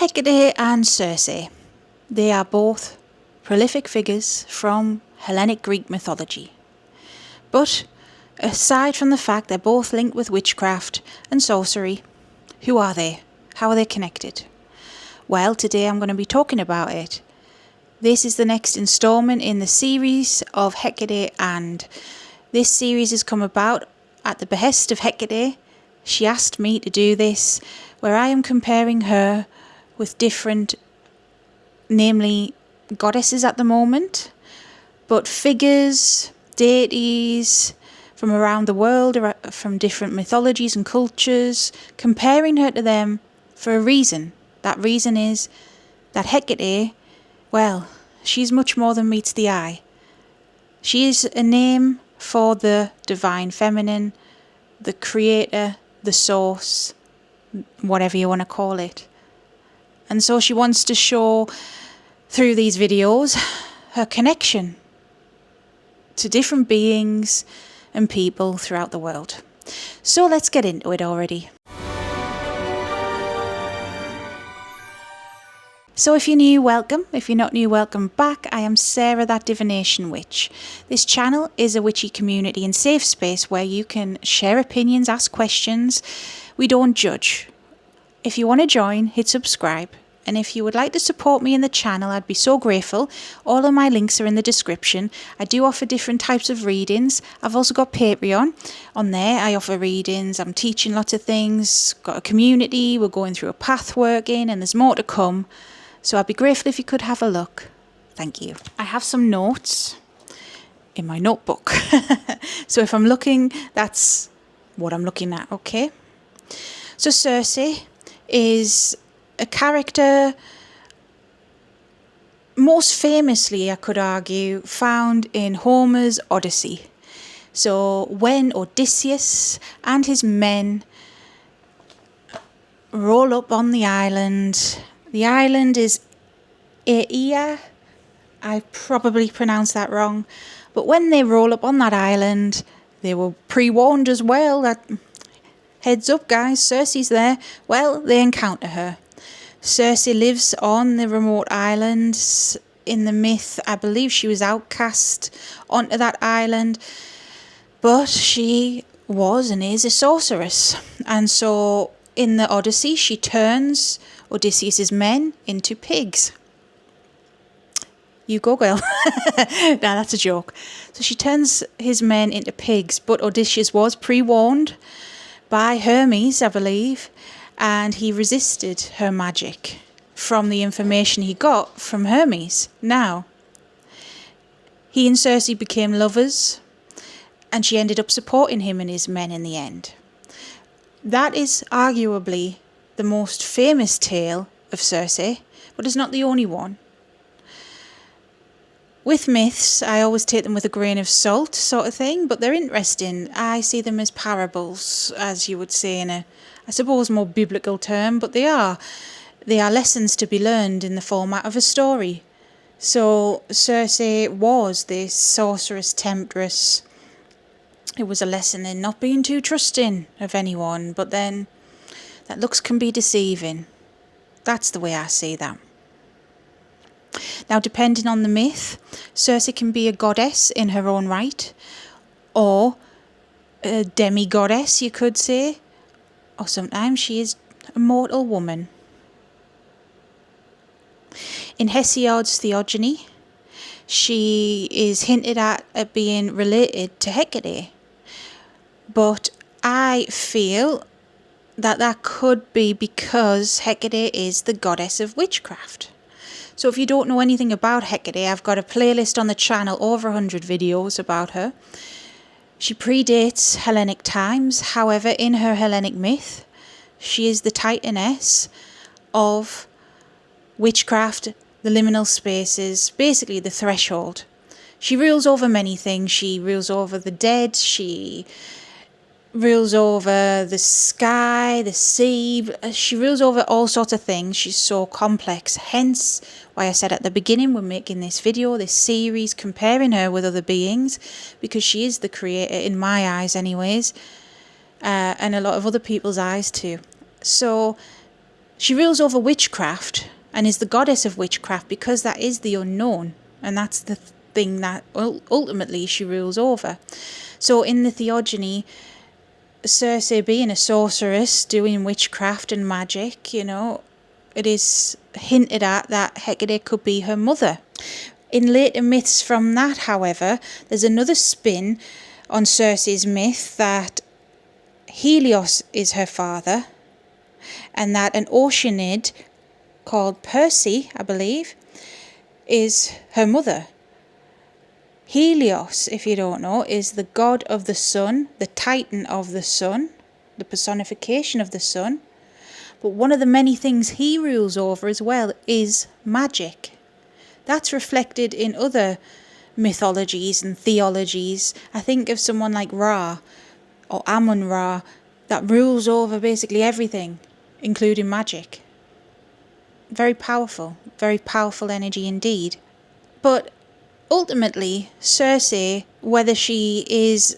Hecate and Circe. They are both prolific figures from Hellenic Greek mythology. But aside from the fact they're both linked with witchcraft and sorcery, who are they? How are they connected? Well, today I'm going to be talking about it. This is the next instalment in the series of Hecate, and this series has come about at the behest of Hecate. She asked me to do this, where I am comparing her with different, namely goddesses at the moment, but figures, deities from around the world, from different mythologies and cultures, comparing her to them for a reason. That reason is that Hecate, well, she's much more than meets the eye. She is a name for the divine feminine, the creator, the source, whatever you want to call it. And so she wants to show through these videos her connection to different beings and people throughout the world. So let's get into it already. So if you're new, welcome. If you're not new, welcome back. I am Sarah, that divination witch. This channel is a witchy community and safe space where you can share opinions, ask questions. We don't judge. If you want to join, hit subscribe. And if you would like to support me in the channel, I'd be so grateful. All of my links are in the description. I do offer different types of readings. I've also got Patreon. On there, I offer readings. I'm teaching lots of things. Got a community. We're going through a path working, and there's more to come. So I'd be grateful if you could have a look. Thank you. I have some notes in my notebook. So if I'm looking, that's what I'm looking at, okay? So Circe is a character, most famously, I could argue, found in Homer's Odyssey. So when Odysseus and his men roll up on the island is Aea. I probably pronounced that wrong. But when they roll up on that island, they were pre-warned as well that, heads up guys, Circe's there. Well, they encounter her. Circe lives on the remote islands. In the myth, I believe she was outcast onto that island, but she was and is a sorceress. And so in the Odyssey, she turns Odysseus's men into pigs. You go, girl. Nah, that's a joke. So she turns his men into pigs, but Odysseus was pre-warned by Hermes, I believe, and he resisted her magic from the information he got from Hermes. Now, he and Circe became lovers, and she ended up supporting him and his men in the end. That is arguably the most famous tale of Circe, but it's not the only one. With myths, I always take them with a grain of salt sort of thing, but they're interesting. I see them as parables, as you would say in a, I suppose, more biblical term, but they are lessons to be learned in the format of a story. So Circe was this sorceress, temptress. It was a lesson in not being too trusting of anyone, but then that looks can be deceiving. That's the way I see that. Now, depending on the myth, Circe can be a goddess in her own right, or a demi-goddess, you could say, or sometimes she is a mortal woman. In Hesiod's Theogony, she is hinted at being related to Hecate, but I feel that could be because Hecate is the goddess of witchcraft. So if you don't know anything about Hecate, I've got a playlist on the channel, over 100 videos about her. She predates Hellenic times. However, in her Hellenic myth, she is the titaness of witchcraft, the liminal spaces, basically the threshold. She rules over many things. She rules over the dead. She rules over the sky, the sea. She rules over all sorts of things. She's so complex. Hence why I said at the beginning, we're making this video, this series, comparing her with other beings, because she is the creator, in my eyes anyways, and a lot of other people's eyes too. So She rules over witchcraft and is the goddess of witchcraft because that is the unknown, and that's the thing that ultimately she rules over. So in the theogony, Circe being a sorceress doing witchcraft and magic, it is hinted at that Hecate could be her mother. In later myths from that, however, there's another spin on Circe's myth that Helios is her father, and that an Oceanid called Circe, I believe, is her mother. Helios, if you don't know, is the god of the sun, the titan of the sun, the personification of the sun. But one of the many things he rules over as well is magic. That's reflected in other mythologies and theologies. I think of someone like Ra or Amun-Ra that rules over basically everything, including magic. Very powerful energy indeed. But ultimately, Circe, whether she is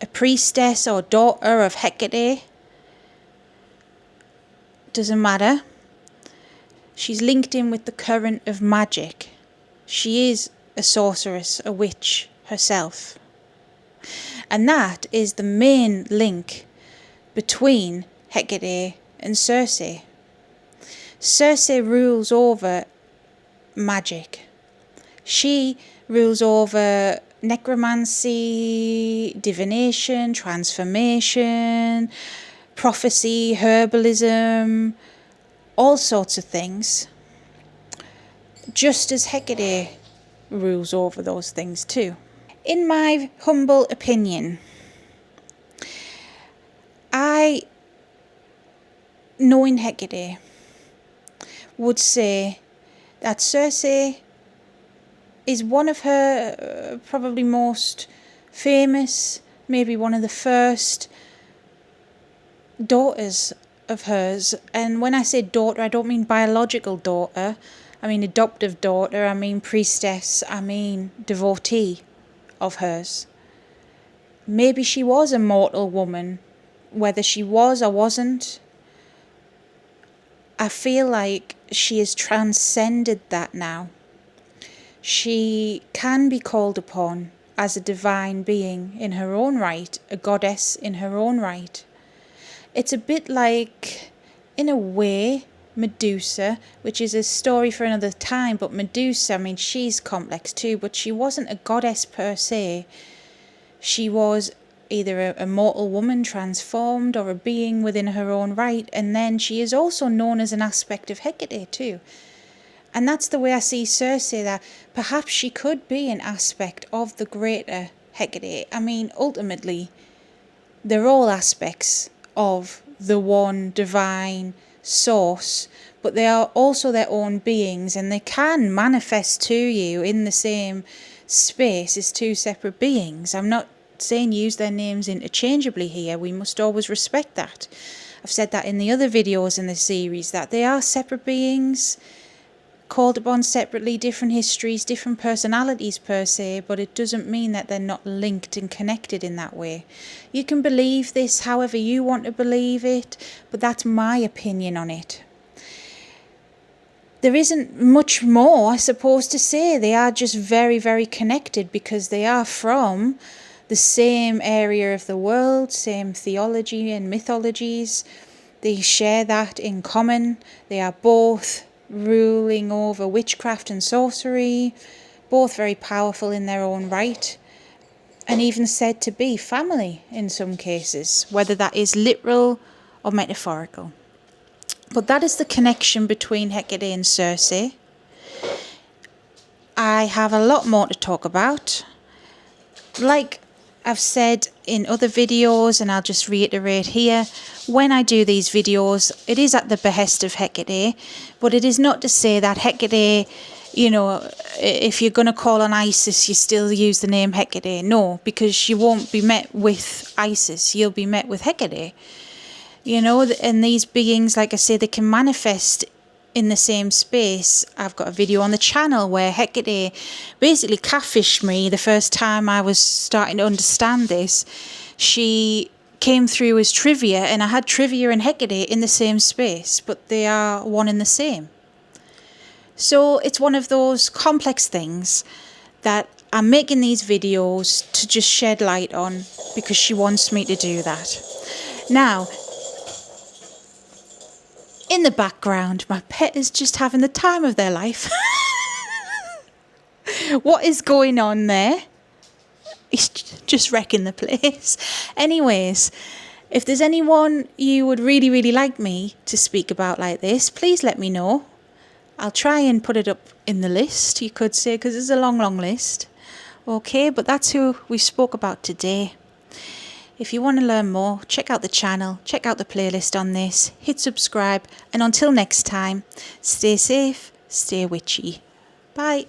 a priestess or daughter of Hecate, doesn't matter. She's linked in with the current of magic. She is a sorceress, a witch herself. And that is the main link between Hecate and Circe. Circe rules over magic. She rules over necromancy, divination, transformation, prophecy, herbalism, all sorts of things, just as Hecate rules over those things too. In my humble opinion, I, knowing Hecate, would say that Circe is one of her probably most famous, maybe one of the first daughters of hers. And when I say daughter, I don't mean biological daughter, I mean adoptive daughter, I mean priestess, I mean devotee of hers. Maybe she was a mortal woman, whether she was or wasn't. I feel like she has transcended that now. She can be called upon as a divine being in her own right, a goddess in her own right. It's a bit like, in a way, Medusa, which is a story for another time, but Medusa, I mean, she's complex too, but she wasn't a goddess per se. She was either a mortal woman transformed or a being within her own right, and then she is also known as an aspect of Hecate too. And that's the way I see Circe, that perhaps she could be an aspect of the greater Hecate. I mean, ultimately, they're all aspects of the one divine source, but they are also their own beings, and they can manifest to you in the same space as two separate beings. I'm not saying use their names interchangeably here. We must always respect that. I've said that in the other videos in the series, that they are separate beings, called upon separately, different histories, different personalities per se, but it doesn't mean that they're not linked and connected in that way. You can believe this however you want to believe it, but that's my opinion on it. There isn't much more, I suppose, to say. They are just very, very connected because they are from the same area of the world, same theology and mythologies. They share that in common. They are both ruling over witchcraft and sorcery, both very powerful in their own right, and even said to be family in some cases, whether that is literal or metaphorical. But that is the connection between Hecate and Circe. I have a lot more to talk about. Like I've said in other videos, and I'll just reiterate here, when I do these videos, it is at the behest of Hecate, but it is not to say that Hecate, if you're going to call on Isis, you still use the name Hecate. No, because you won't be met with Isis, you'll be met with Hecate. And these beings, like I say, they can manifest in the same space. I've got a video on the channel where Hecate basically catfished me the first time I was starting to understand this. She came through as trivia, and I had trivia and Hecate in the same space, but they are one and the same. So it's one of those complex things that I'm making these videos to just shed light on, because she wants me to do that. Now, in the background, my pet is just having the time of their life. What is going on there? He's just wrecking the place. Anyways, if there's anyone you would really, really like me to speak about like this, please let me know. I'll try and put it up in the list, you could say, because it's a long, long list. Okay, but that's who we spoke about today. If you want to learn more, check out the channel, check out the playlist on this, hit subscribe, and until next time, stay safe, stay witchy. Bye.